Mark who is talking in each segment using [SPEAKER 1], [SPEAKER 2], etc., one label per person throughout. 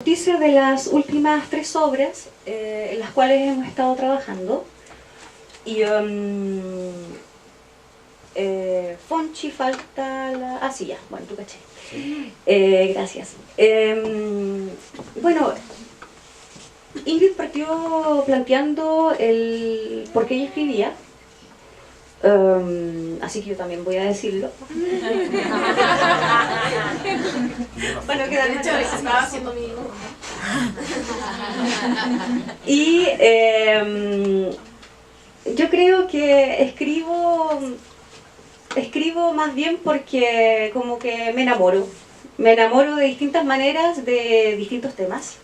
[SPEAKER 1] Noticia de las últimas 3 obras en las cuales hemos estado trabajando. Y Fonchi falta la... Ah, sí, ya, bueno, tú caché. Gracias. Bueno, Ingrid partió planteando el por qué ella escribía. Así que yo también voy a decirlo. Bueno, que de hecho estaba haciendo mi dibujo. Y yo creo que escribo más bien porque como que me enamoro de distintas maneras, de distintos temas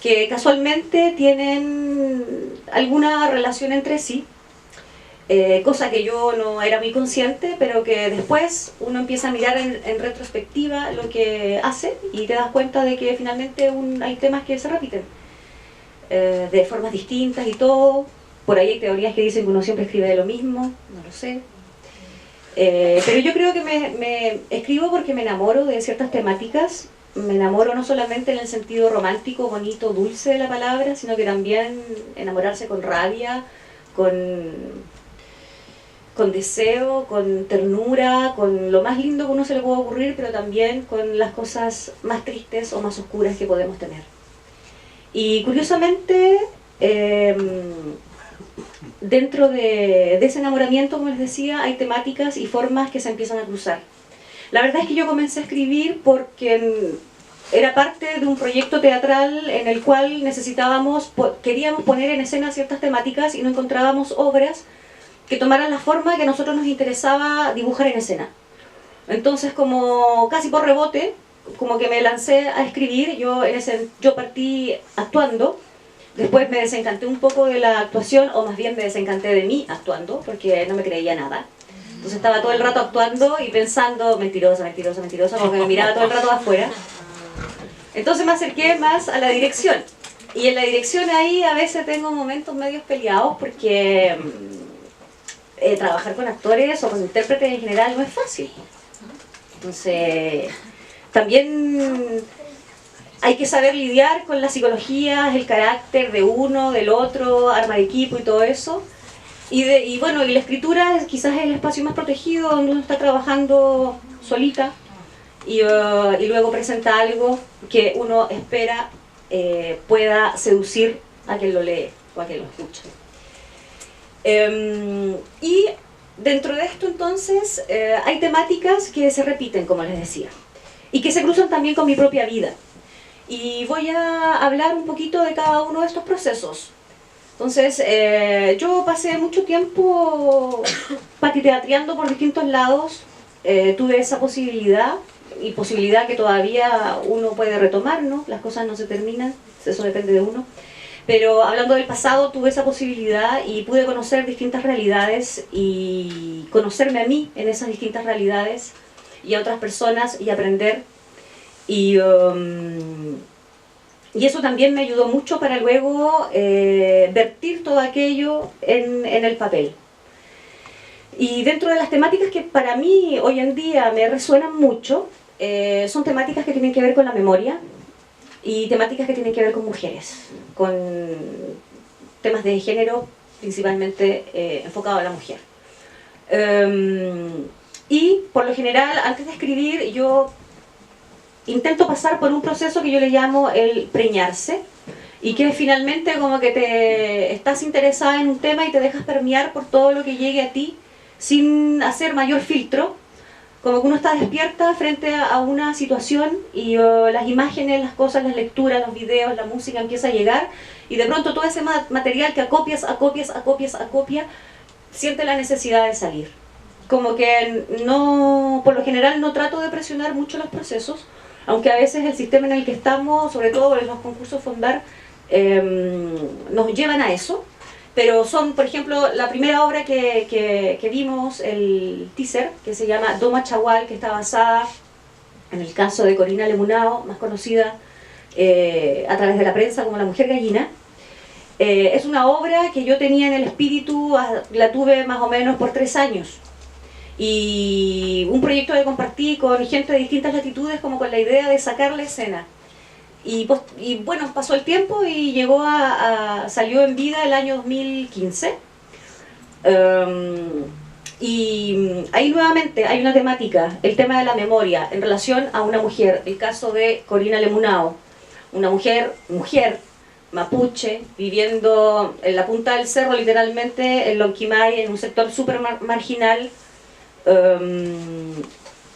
[SPEAKER 1] que casualmente tienen alguna relación entre sí. Cosa que yo no era muy consciente, pero que después uno empieza a mirar en retrospectiva lo que hace y te das cuenta de que finalmente hay temas que se repiten de formas distintas y todo. Por ahí hay teorías que dicen que uno siempre escribe de lo mismo, no lo sé. Pero yo creo que me escribo porque me enamoro de ciertas temáticas. Me enamoro no solamente en el sentido romántico, bonito, dulce de la palabra, sino que también enamorarse con rabia, con deseo, con ternura, con lo más lindo que uno se le puede ocurrir, pero también con las cosas más tristes o más oscuras que podemos tener. Y curiosamente, dentro de ese enamoramiento, como les decía, hay temáticas y formas que se empiezan a cruzar. La verdad es que yo comencé a escribir porque era parte de un proyecto teatral en el cual queríamos poner en escena ciertas temáticas y no encontrábamos obras que tomaran la forma que a nosotros nos interesaba dibujar en escena. Entonces, como casi por rebote, como que me lancé a escribir. Yo partí actuando, después me desencanté un poco de la actuación, o más bien me desencanté de mí actuando, porque no me creía nada. Entonces estaba todo el rato actuando y pensando, mentirosa, mentirosa, mentirosa, porque me miraba todo el rato afuera. Entonces me acerqué más a la dirección. Y en la dirección ahí a veces tengo momentos medios peleados, porque trabajar con actores o con intérpretes en general no es fácil. Entonces, también hay que saber lidiar con las psicologías, el carácter de uno, del otro, armar equipo y todo eso. Y bueno, y la escritura quizás es el espacio más protegido donde uno está trabajando solita y luego presenta algo que uno espera pueda seducir a quien lo lee o a quien lo escucha. Y dentro de esto entonces hay temáticas que se repiten, como les decía, y que se cruzan también con mi propia vida. Y voy a hablar un poquito de cada uno de estos procesos. Entonces, yo pasé mucho tiempo patiteatreando por distintos lados, tuve esa posibilidad, y posibilidad que todavía uno puede retomar, ¿no? Las cosas no se terminan, eso depende de uno. Pero hablando del pasado, tuve esa posibilidad y pude conocer distintas realidades y conocerme a mí en esas distintas realidades y a otras personas y aprender. Y eso también me ayudó mucho para luego vertir todo aquello en el papel. Y dentro de las temáticas que para mí hoy en día me resuenan mucho, son temáticas que tienen que ver con la memoria, y temáticas que tienen que ver con mujeres, con temas de género principalmente enfocado a la mujer. Y por lo general, antes de escribir, yo intento pasar por un proceso que yo le llamo el preñarse, y que finalmente como que te estás interesada en un tema y te dejas permear por todo lo que llegue a ti sin hacer mayor filtro. Como que uno está despierta frente a una situación y las imágenes, las cosas, las lecturas, los videos, la música empieza a llegar, y de pronto todo ese material que acopias, siente la necesidad de salir. Como que no, por lo general no trato de presionar mucho los procesos, aunque a veces el sistema en el que estamos, sobre todo en los concursos Fondar, nos llevan a eso. Pero son, por ejemplo, la primera obra que vimos, el teaser, que se llama Doma Chagual, que está basada en el caso de Corina Lemunao, más conocida a través de la prensa como La Mujer Gallina. Es una obra que yo tenía en el espíritu, la tuve más o menos por 3 años. Y un proyecto que compartí con gente de distintas latitudes, como con la idea de sacar la escena. y bueno, pasó el tiempo y llegó salió en vida el año 2015. Y ahí nuevamente hay una temática, el tema de la memoria en relación a una mujer, el caso de Corina Lemunao, una mujer mapuche, viviendo en la punta del cerro, literalmente en Lonquimay, en un sector súper marginal.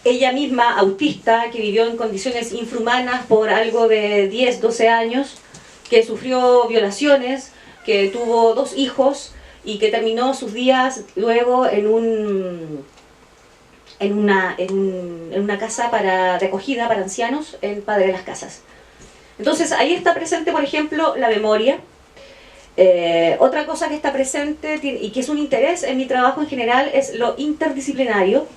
[SPEAKER 1] Ella misma, autista, que vivió en condiciones infrahumanas por algo de 10, 12 años, que sufrió violaciones, que tuvo 2 hijos y que terminó sus días luego en una casa de acogida para ancianos en Padre de las Casas. Entonces ahí está presente, por ejemplo, la memoria. Otra cosa que está presente y que es un interés en mi trabajo en general es lo interdisciplinario.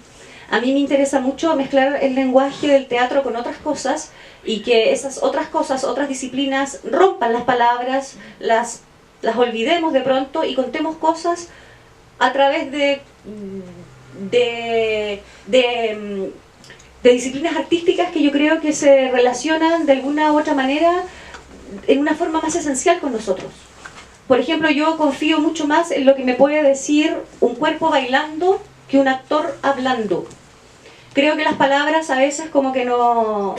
[SPEAKER 1] A mí me interesa mucho mezclar el lenguaje del teatro con otras cosas y que esas otras cosas, otras disciplinas rompan las palabras, las olvidemos de pronto y contemos cosas a través de disciplinas artísticas que yo creo que se relacionan de alguna u otra manera en una forma más esencial con nosotros. Por ejemplo, yo confío mucho más en lo que me puede decir un cuerpo bailando que un actor hablando. Creo que las palabras a veces como que no...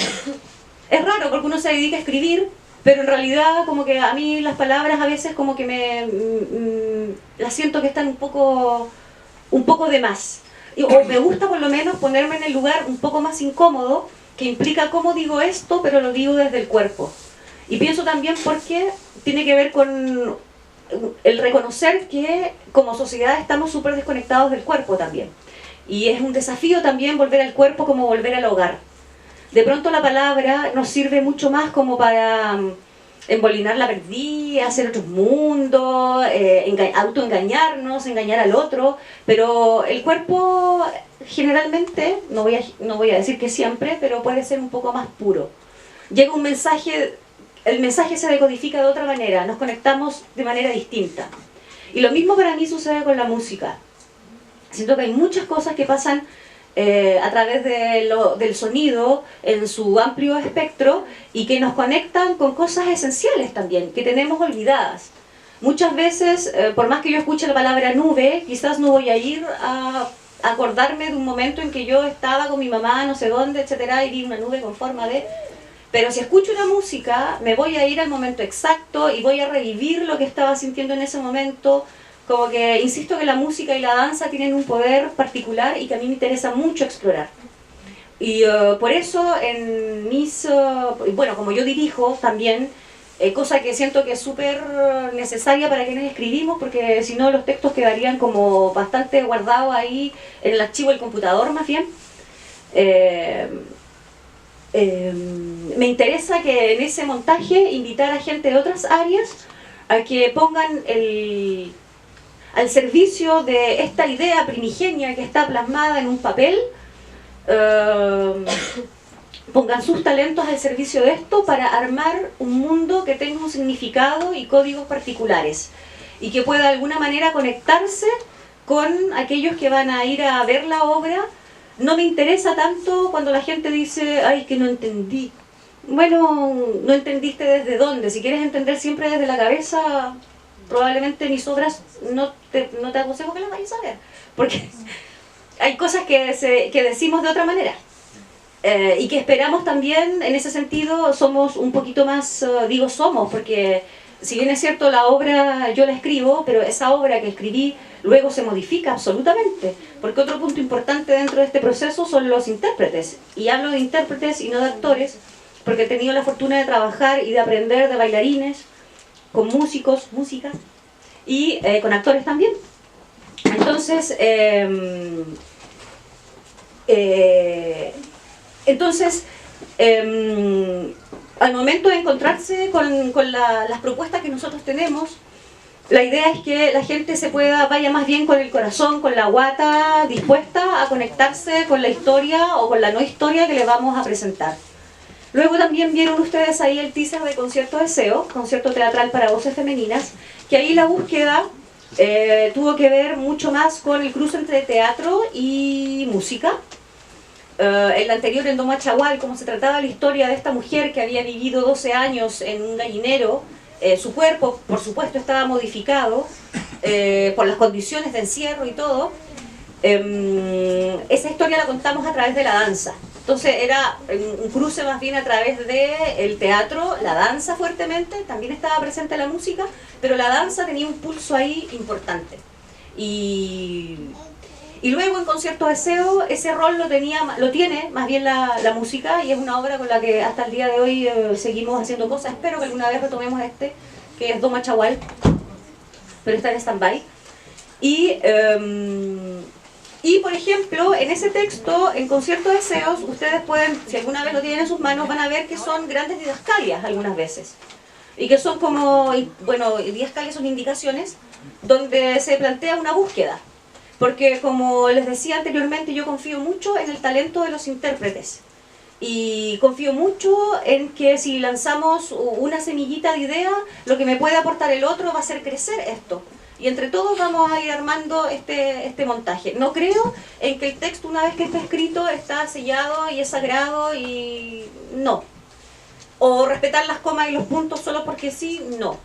[SPEAKER 1] Es raro porque uno se dedica a escribir, pero en realidad como que a mí las palabras a veces como que las siento que están un poco de más. O me gusta por lo menos ponerme en el lugar un poco más incómodo, que implica cómo digo esto, pero lo digo desde el cuerpo. Y pienso también porque tiene que ver con el reconocer que como sociedad estamos súper desconectados del cuerpo también. Y es un desafío también volver al cuerpo como volver al hogar. De pronto la palabra nos sirve mucho más como para embolinar la perdida, hacer otros mundos, autoengañarnos, engañar al otro, pero el cuerpo generalmente, no voy a decir que siempre, pero puede ser un poco más puro. Llega un mensaje, el mensaje se decodifica de otra manera, nos conectamos de manera distinta. Y lo mismo para mí sucede con la música. Siento que hay muchas cosas que pasan a través del sonido en su amplio espectro y que nos conectan con cosas esenciales también, que tenemos olvidadas. Muchas veces, por más que yo escuche la palabra nube, quizás no voy a ir a acordarme de un momento en que yo estaba con mi mamá no sé dónde, etcétera, y vi una nube con forma de... Pero si escucho una música, me voy a ir al momento exacto y voy a revivir lo que estaba sintiendo en ese momento. Como que insisto que la música y la danza tienen un poder particular y que a mí me interesa mucho explorar. Y por eso en mis... bueno, como yo dirijo también, cosa que siento que es súper necesaria para quienes escribimos, porque si no los textos quedarían como bastante guardados ahí en el archivo del computador más bien. Me interesa que en ese montaje invitar a gente de otras áreas a que pongan al servicio de esta idea primigenia que está plasmada en un papel, pongan sus talentos al servicio de esto para armar un mundo que tenga un significado y códigos particulares y que pueda de alguna manera conectarse con aquellos que van a ir a ver la obra. No me interesa tanto cuando la gente dice, ay, que no entendí. Bueno, no entendiste desde dónde. Si quieres entender siempre desde la cabeza, probablemente mis obras no te aconsejo que las vayas a ver, porque hay cosas que decimos de otra manera y que esperamos también. En ese sentido somos un poquito más, digo somos, porque si bien es cierto la obra yo la escribo, pero esa obra que escribí luego se modifica absolutamente, porque otro punto importante dentro de este proceso son los intérpretes, y hablo de intérpretes y no de actores, porque he tenido la fortuna de trabajar y de aprender de bailarines, con músicos, música, y con actores también. Entonces, al momento de encontrarse con las propuestas que nosotros tenemos, la idea es que la gente vaya más bien con el corazón, con la guata, dispuesta a conectarse con la historia o con la no historia que le vamos a presentar. Luego también vieron ustedes ahí el teaser de Concierto Deseo, concierto teatral para voces femeninas, que ahí la búsqueda tuvo que ver mucho más con el cruce entre teatro y música. el anterior en Doma Chagual, como se trataba la historia de esta mujer que había vivido 12 años en un gallinero. Su cuerpo, por supuesto, estaba modificado por las condiciones de encierro y todo. Esa historia la contamos a través de la danza. Entonces era un cruce más bien a través del teatro, la danza fuertemente, también estaba presente la música, pero la danza tenía un pulso ahí importante. Y luego en Concierto Deseo ese rol lo tiene más bien la música, y es una obra con la que hasta el día de hoy seguimos haciendo cosas. Espero que alguna vez retomemos que es Doma Chagual, pero está en stand-by. Y por ejemplo, en ese texto, en Concierto Deseos, ustedes pueden, si alguna vez lo tienen en sus manos, van a ver que son grandes didascalias algunas veces. Y que son como, bueno, didascalias son indicaciones donde se plantea una búsqueda. Porque como les decía anteriormente, yo confío mucho en el talento de los intérpretes. Y confío mucho en que si lanzamos una semillita de idea, lo que me puede aportar el otro va a hacer crecer esto. Y entre todos vamos a ir armando este montaje. No creo en que el texto, una vez que está escrito, está sellado y es sagrado y no. O respetar las comas y los puntos solo porque sí, no.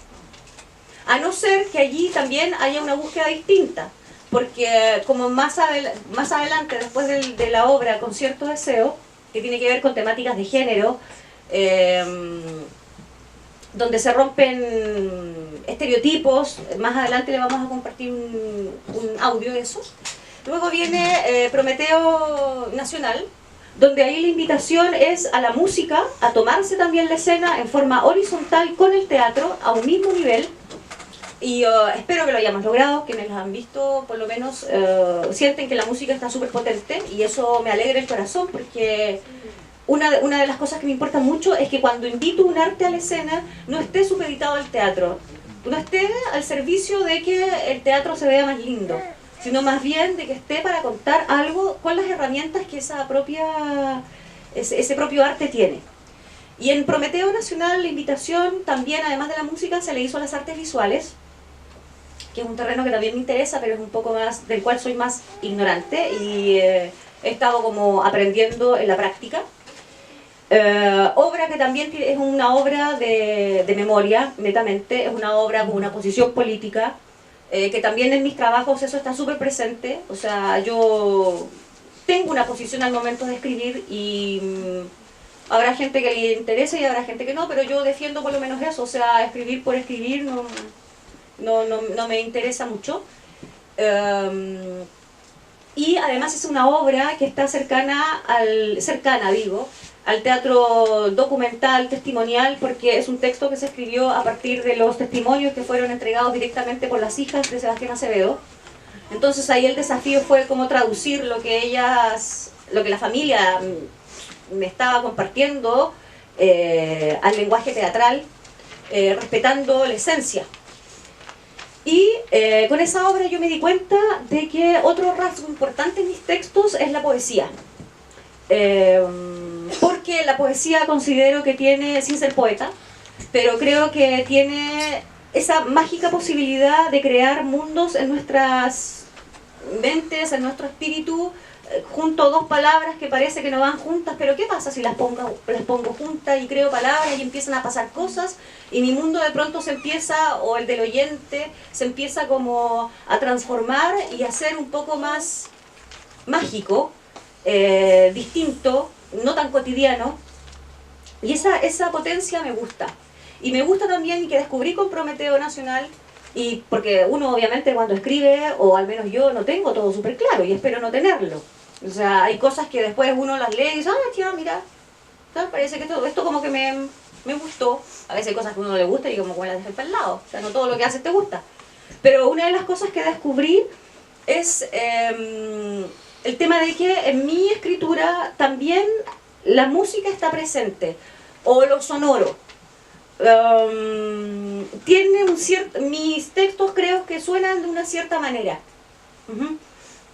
[SPEAKER 1] A no ser que allí también haya una búsqueda distinta. Porque como más adelante, después de la obra Concierto Deseo, que tiene que ver con temáticas de género, donde se rompen estereotipos, más adelante le vamos a compartir un audio de eso. Luego viene Prometeo Nacional, donde ahí la invitación es a la música, a tomarse también la escena en forma horizontal con el teatro, a un mismo nivel. Y espero que lo hayamos logrado, quienes los han visto por lo menos sienten que la música está súper potente, y eso me alegra el corazón, porque una de las cosas que me importa mucho es que cuando invito un arte a la escena no esté supeditado al teatro, no esté al servicio de que el teatro se vea más lindo, sino más bien de que esté para contar algo con las herramientas que ese propio arte tiene. Y en Prometeo Nacional la invitación también, además de la música, se le hizo a las artes visuales, que es un terreno que también me interesa, pero es un poco más, del cual soy más ignorante, y he estado como aprendiendo en la práctica. Obra que también es una obra de memoria, netamente, es una obra con una posición política, que también en mis trabajos eso está súper presente. O sea, yo tengo una posición al momento de escribir y habrá gente que le interese y habrá gente que no, pero yo defiendo por lo menos eso. O sea, escribir por escribir no me interesa mucho. Y además es una obra que está cercana al teatro documental, testimonial, porque es un texto que se escribió a partir de los testimonios que fueron entregados directamente por las hijas de Sebastián Acevedo. Entonces ahí el desafío fue cómo traducir lo que la familia me estaba compartiendo al lenguaje teatral, respetando la esencia. Y con esa obra yo me di cuenta de que otro rasgo importante en mis textos es la poesía. Porque la poesía considero que tiene, sin ser poeta, pero creo que tiene esa mágica posibilidad de crear mundos en nuestras mentes, en nuestro espíritu, junto a dos palabras que parece que no van juntas, pero ¿qué pasa si las pongo juntas y creo palabras y empiezan a pasar cosas y mi mundo de pronto se empieza, o el del oyente, se empieza como a transformar y a ser un poco más mágico, distinto, no tan cotidiano? Y esa potencia me gusta. Y me gusta también, y que descubrí con Prometeo Nacional, y porque uno obviamente cuando escribe, o al menos yo, no tengo todo súper claro y espero no tenerlo. O sea, hay cosas que después uno las lee y dice, ah, tía, mira, parece que todo esto como que me gustó. A veces hay cosas que a uno no le gusta y como que las dejas para el lado. O sea, no todo lo que haces te gusta. Pero una de las cosas que descubrí es el tema de que en mi escritura también la música está presente, o lo sonoro. Mis textos creo que suenan de una cierta manera.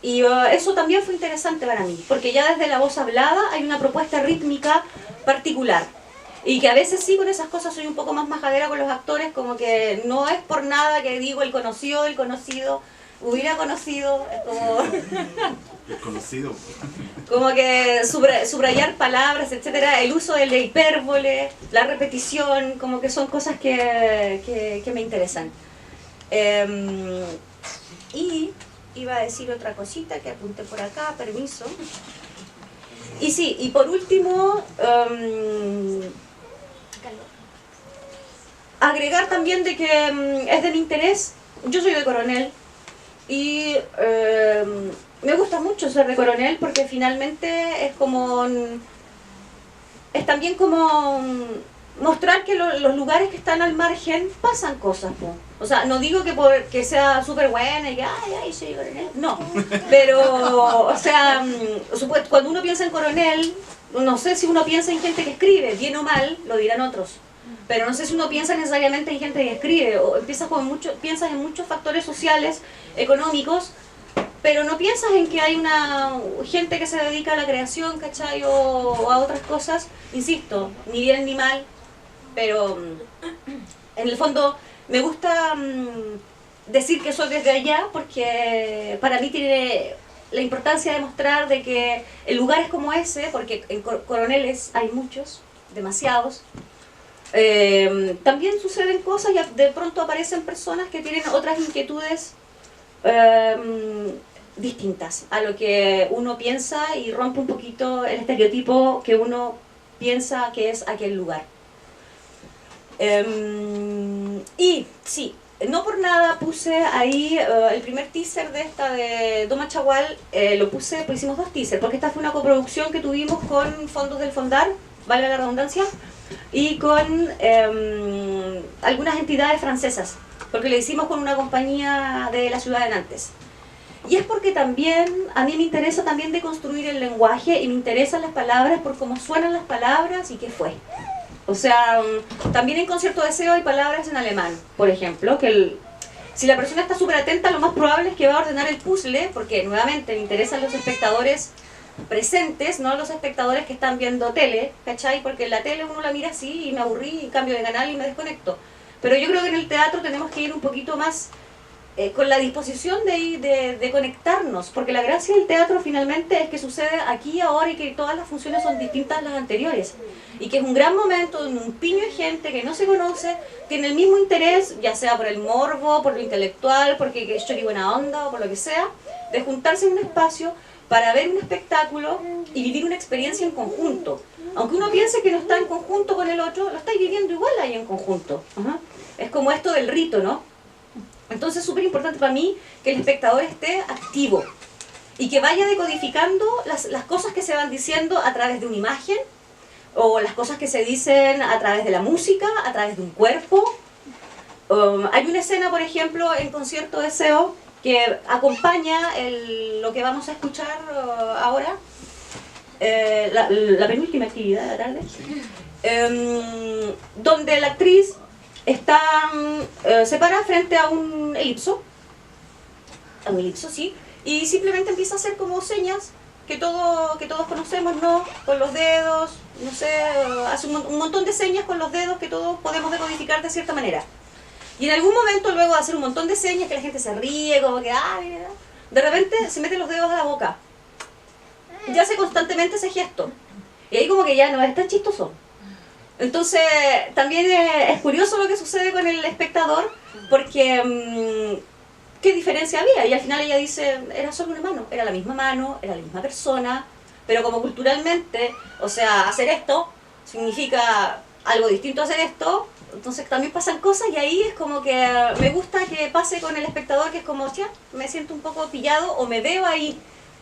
[SPEAKER 1] Y eso también fue interesante para mí, porque ya desde la voz hablada hay una propuesta rítmica particular. Y que a veces sí, con esas cosas soy un poco más majadera con los actores, como que no es por nada que digo el conocido, hubiera conocido, como...
[SPEAKER 2] Desconocido.
[SPEAKER 1] Como que subrayar palabras, etcétera, el uso de la hipérbole, la repetición, como que son cosas que me interesan. Y iba a decir otra cosita que apunté por acá, permiso. Y sí, y por último, agregar también de que es de mi interés, yo soy de Coronel y me gusta mucho ser de Coronel porque finalmente es como, es también como mostrar que los lugares que están al margen pasan cosas, po. O sea, no digo que sea súper buena y que, ay, soy Coronel, no, pero, o sea, cuando uno piensa en Coronel, no sé si uno piensa en gente que escribe, bien o mal, lo dirán otros. Pero no sé si uno piensa necesariamente en gente que escribe, o piensas en muchos factores sociales, económicos, pero no piensas en que hay una gente que se dedica a la creación, ¿cachai? O a otras cosas, insisto, ni bien ni mal, pero en el fondo me gusta decir que soy desde allá, porque para mí tiene la importancia de mostrar de que en lugares como ese, porque en Coroneles hay muchos, demasiados, también suceden cosas y de pronto aparecen personas que tienen otras inquietudes distintas a lo que uno piensa y rompe un poquito el estereotipo que uno piensa que es aquel lugar. Y sí, no por nada puse ahí el primer teaser de esta de Doma Chagual, lo puse, pues hicimos 2 teasers, porque esta fue una coproducción que tuvimos con fondos del Fondar, valga la redundancia, y con algunas entidades francesas, porque lo hicimos con una compañía de la ciudad de Nantes. Y es porque también, a mí me interesa también deconstruir el lenguaje y me interesan las palabras por cómo suenan las palabras y qué fue. O sea, también en Concierto de Deseo hay palabras en alemán, por ejemplo, que si la persona está súper atenta, lo más probable es que va a ordenar el puzzle, porque nuevamente me interesan los espectadores presentes, no los espectadores que están viendo tele, ¿cachai? Porque en la tele uno la mira así y me aburrí y cambio de canal y me desconecto. Pero yo creo que en el teatro tenemos que ir un poquito más con la disposición de conectarnos, porque la gracia del teatro finalmente es que sucede aquí, ahora, y que todas las funciones son distintas a las anteriores. Y que es un gran momento donde un piño de gente que no se conoce tiene el mismo interés, ya sea por el morbo, por lo intelectual, porque es chori buena onda o por lo que sea, de juntarse en un espacio para ver un espectáculo y vivir una experiencia en conjunto. Aunque uno piense que no está en conjunto con el otro, lo estáis viviendo igual ahí en conjunto. Es como esto del rito, ¿no? Entonces es súper importante para mí que el espectador esté activo y que vaya decodificando las cosas que se van diciendo a través de una imagen, o las cosas que se dicen a través de la música, a través de un cuerpo. Hay una escena, por ejemplo, en Concierto de Deseo, que acompaña lo que vamos a escuchar ahora, la penúltima actividad de la tarde, donde la actriz está, se para frente a un elipso, sí, y simplemente empieza a hacer como señas que todos conocemos, ¿no? Con los dedos, no sé, hace un montón de señas con los dedos que todos podemos decodificar de cierta manera. Y en algún momento, luego de hacer un montón de señas, que la gente se ríe, como que, de repente se mete los dedos a la boca. Y hace constantemente ese gesto. Y ahí como que ya no es tan chistoso. Entonces, también es curioso lo que sucede con el espectador, porque ¿qué diferencia había? Y al final ella dice, era solo una mano, era la misma persona, pero como culturalmente, o sea, hacer esto significa algo distinto a hacer esto, entonces también pasan cosas y ahí es como que me gusta que pase con el espectador, que es como, ya, me siento un poco pillado o me veo ahí,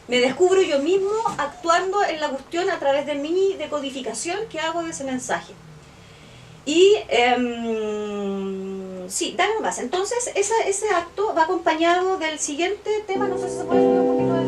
[SPEAKER 1] me descubro yo mismo actuando en la cuestión a través de mi decodificación que hago de ese mensaje. Y sí, dale más. Entonces ese acto va acompañado del siguiente tema, no sé si se puede subir un poquito de